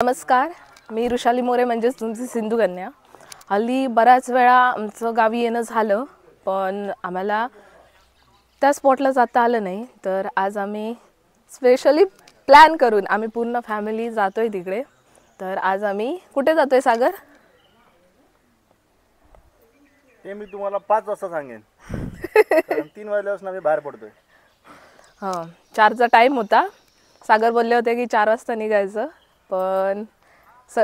नमस्कार, मी ऋषाली मोरे म्हणजेच तुमची सिंधू कन्या। हल्ली बऱ्याच वेळा आमचं गावी येणं झालं, पण आम्हाला त्या स्पॉटला जाता आलं नाही। तर आज आम्ही स्पेशली प्लॅन करून आम्ही पूर्ण फॅमिली जातोय तिकडे। तर आज आम्ही कुठे जातोय सागर? ते मी तुम्हाला 5 वाजता सांगेन। कारण 3 वाजल्यापासून आम्ही बाहेर पडतोय। हां, 4चा टाइम होता। सागर बोलले होते की 4 वाजता निघायचं, पण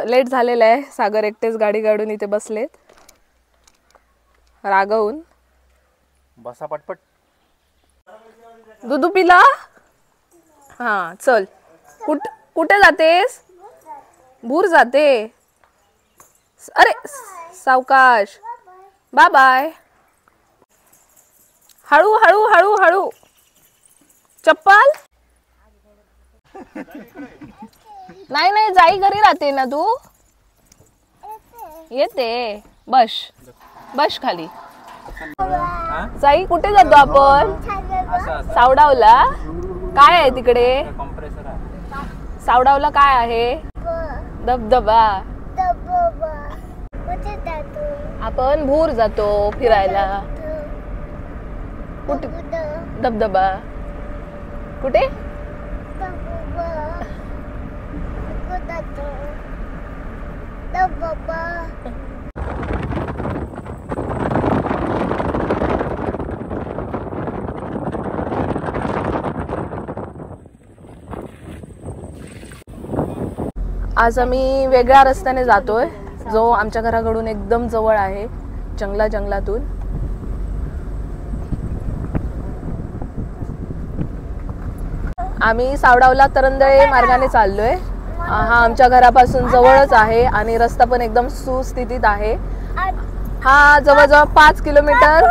लेट झालेलं आहे। सागर एकटेच गाडी काढून इथे बसलेत रागवून। बसा पटपट। दूध पिला? हां चल। कुठे जातेस? भूर जाते। अरे सावकाश, बाय बाय। हळू हळू हळू हळू। चप्पल नाही नाही, जाई घरी राहते ना तू? येते। बस बस खाली। जाई कुठे जातो आपण? सावडावला। काय आहे तिकडे? सावडावला काय आहे? धबधबा। आपण भूर जातो फिरायला। कुठे धबधबा? कुठे? आज आम्ही वेगळ्या रस्त्याने जातोय, जो आमच्या घराकडून एकदम जवळ आहे, जंगलातून। आम्ही सावडावला तरंदळे मार्गाने चाललोय। हा आमच्या घरापासून जवळच आहे आणि रस्ता पण एकदम सुस्थितीत आहे। हा जवळजवळ 5 किलोमीटर।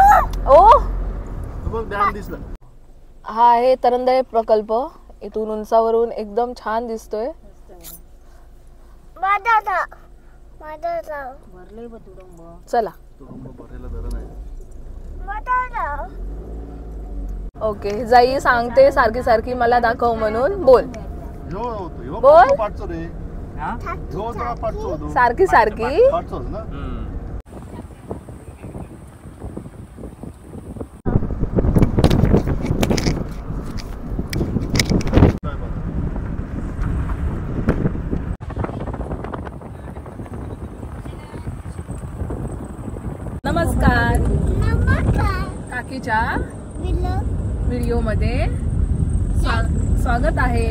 हा आहे तरंदळे प्रकल्प। इथून उंचावरून एकदम छान दिसतोय। चला ओके, जाई सांगते सारखी सारखी मला दाखव म्हणून। बोल बोल सारखी सारखी। नमस्कार, काकीच्या व्हिडिओ मध्ये स्वागत आहे।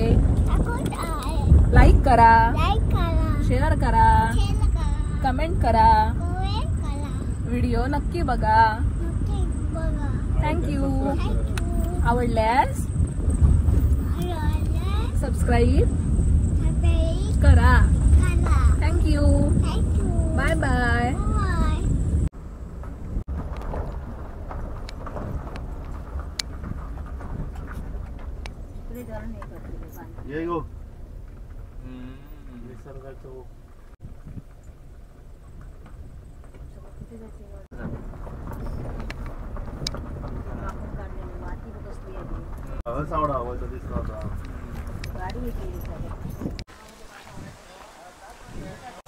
लाईक करा, शेअर करा, कमेंट करा, व्हिडिओ नक्की बघा। थँक्यू। आवडल्यास सबस्क्राईब करा। थँक्यू। Bye bye. ये गो निसर्गाचं सावडा आवाज दिसला होता।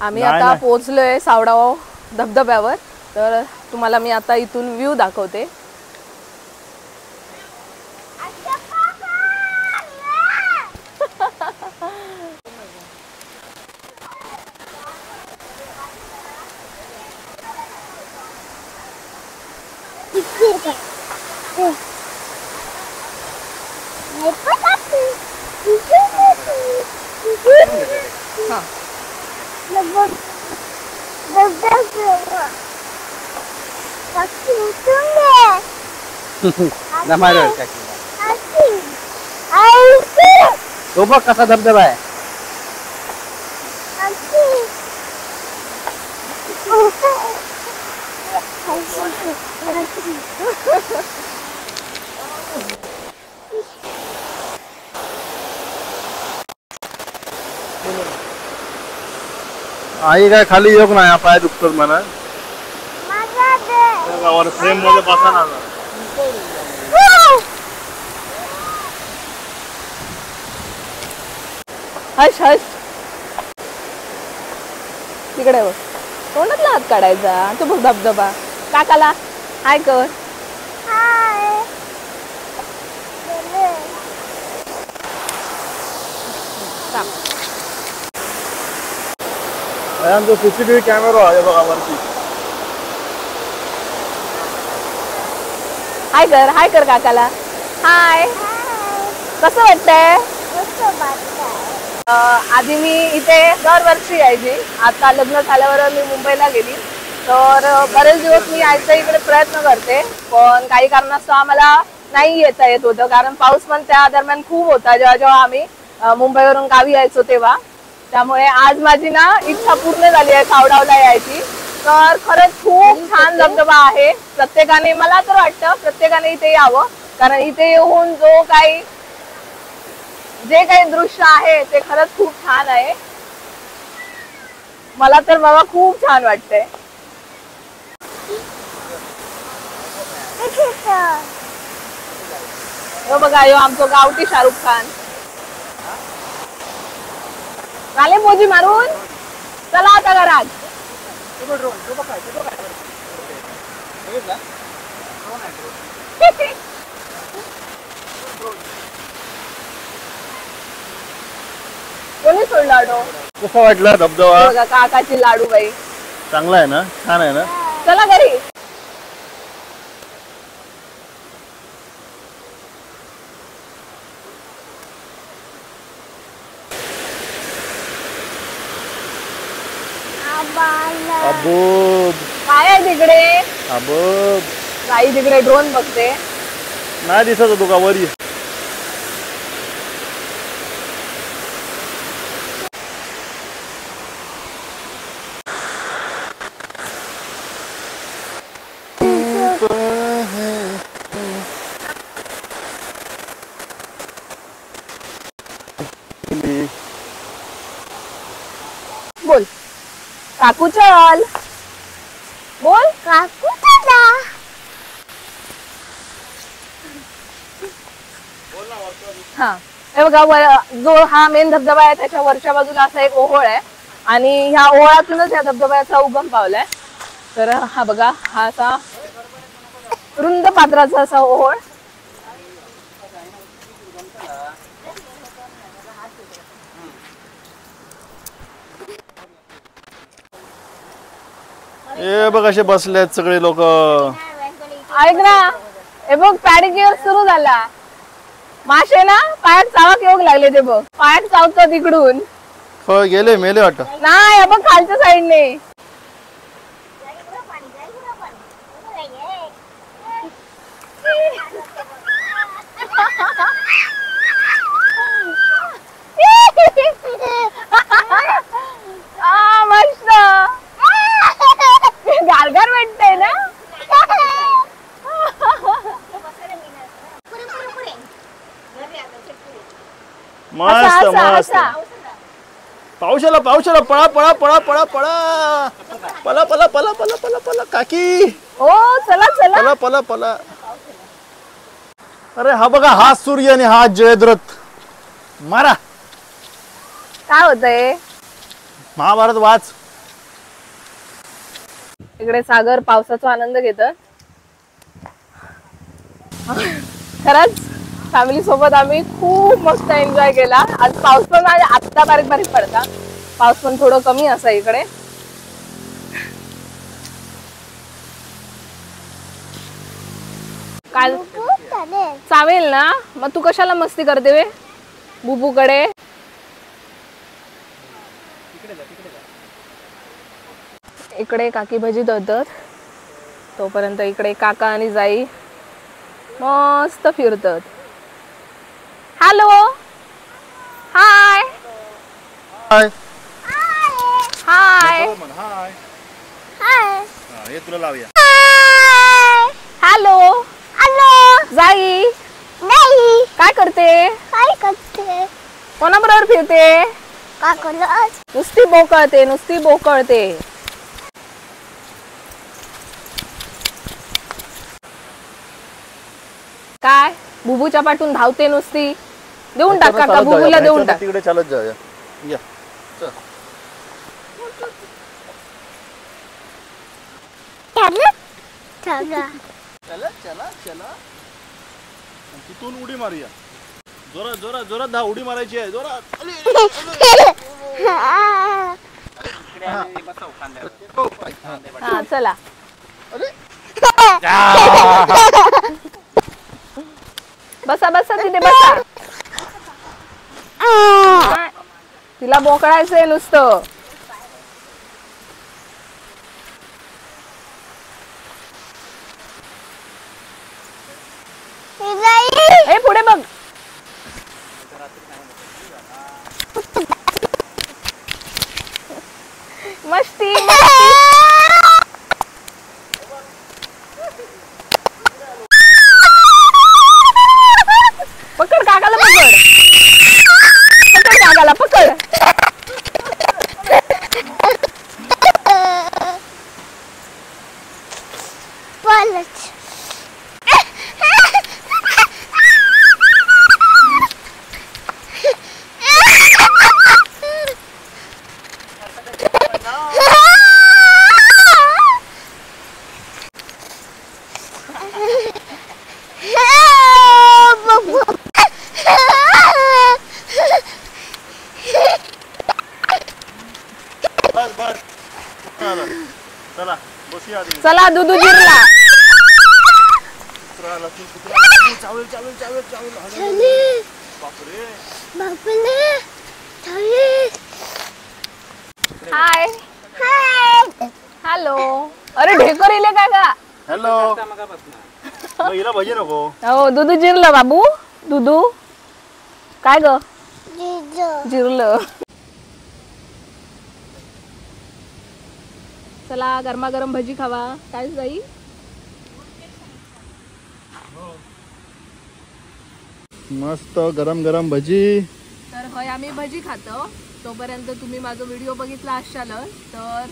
आम्ही आता पोहोचलोय सावडाव धबधब्यावर। तर तुम्हाला मी आता इथून व्ह्यू दाखवते। तो बघ कसा धबधबा आहे। आई काय खाली योग नाही, पाय दुखतात म्हणा। फ्रेम मध्ये बसा ना। Hush hush. तिकडे बघ, तोंडातला हात काढायचा. तो बघ धबधबा. काकाला हाय कर. आमचा सीसीटीव्ही कॅमेरा आहे बघा वरती. हाय कर काकाला. हाय. कसं वाटतंय? आधी मी इथे दरवर्षी यायची. आता लग्न झाल्यावर मी मुंबईला गेली, तर बरेच दिवस मी यायचा इकडे प्रयत्न करते, पण काही कारणास्तव आम्हाला नाही येता येत होतं, कारण पाऊस पण त्या दरम्यान खूप होता जेव्हा जेव्हा आम्ही मुंबईवरून गावी यायचो तेव्हा. त्यामुळे आज माझी ना इच्छा पूर्ण झाली आहे सावडावला यायची. तर खरंच खूप छान धबधबा आहे. प्रत्येकाने, मला तर वाटतं प्रत्येकाने इथे यावं, कारण इथे येऊन जे काही दृश्य आहे ते खरंच खूप छान आहे. मला तर बाबा खूप छान वाटतंय. हो बघा, यो आमचं गावठी शाहरुख खान. झाले मोजी मारून, चला आता घरात. कोणी सोडला ऑटो? कसा वाटला धबधबा? बघा काकाची लाडू बाई. चांगला आहे ना, छान आहे ना. चला घरी. अबोब काय आहे तिकडे? अबोब गाई तिकडे ड्रोन बघते. नाही दिसत होतो का वरी? बोल काकू चल. बोल काकू चला. हा हे बघा, जो हा मेन धबधबा आहे त्याच्या वरच्या बाजूला असा एक ओहोळ आहे, आणि ह्या ओहोळातूनच या धबधब्याचा उगम पावलाय. तर हा बघा, हा असा रुंद पात्राचा असा ओहोळ. हे बघ असे बसलेत सगळे लोक. ऐक ना, हे बघ पॅडिक्युअर सुरू झाला. मासे ना पायात चावक येऊ लागले. ते बघ पायात चावतात तिकडून. हो गेले, मेले वाटत. नाही, हे बघ खालच्या साईडने. मस्त गारगार भेटतंय ना. मस्त मस्त. पावसाला पावसाला पळा पळा पळा पळा पळा पळा पळा पळा पळा पळा पळा काकी. ओ चला चला. पळा पळा पळा. अरे हा बघा, हा सूर्य आणि हा जयद्रथ. मारा. काय होतंय? महाभारत वाच. इकडे सागर पावसाचा आनंद घेतात. खरंच फॅमिली सोबत आम्ही खूप मस्त एन्जॉय केला. आज पाऊस पण आत्ता बारीक बारीक पडता. पाऊस पण थोडं कमी असा इकडे. काल चावेल ना, मग तू कशाला मस्ती करते वे बुबूकडे? इकडे काकी भजी दळतात, तोपर्यंत इकडे काका आणि जाई मस्त फिरतात. हॅलो, हाय हाय हाय हाय. हाय. हे तुला लावूया. Hello hello. जाई नाही. काय करते? काय करते? कोणाबरोबर फिरते? काकूला. नुसती बोकळते, नुसती बोकळते. काय बुबूच्या पाठून धावते नुसती. देऊन टाक काका, बुबूला देऊन टाक. तिकडे चालत जाऊया. या. चला चला चला चला तिथून उडी मारूया जोरात जोरात जोरात 10 उडी मारायची आहे जोरात हा चला बसा बसा तिथे बसा तिला बोकळायचंय नुसतं ए पुढे बघ मस्ती पकड काकाला पकड पकड काकाला पकड बस बस चला बसूया आधी चला दुधू जिरला चावल चावल चावल चावल बापरे हाय हॅलो अरे ढेकर इले काय का हॅलो हिला भजी नको हो दुधू जिरलं बाबू दुधू काय ग जिरलं चला गरमागरम भजी खावा काय जाई मस्त गरम गरम भजी तर होय आम्ही भजी खातो तोपर्यंत तुम्ही माझा व्हिडिओ बघितला असाल तर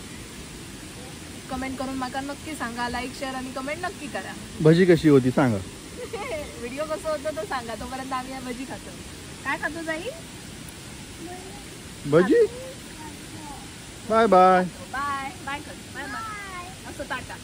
कमेंट करून मला नक्की सांगा लाईक शेअर आणि कमेंट नक्की करा भजी कशी होती सांगा व्हिडिओ कसं होतं तर सांगा तोपर्यंत आम्ही भजी खातो काय खातो जाई भजी bye bye bye bye bye bye असं टाटा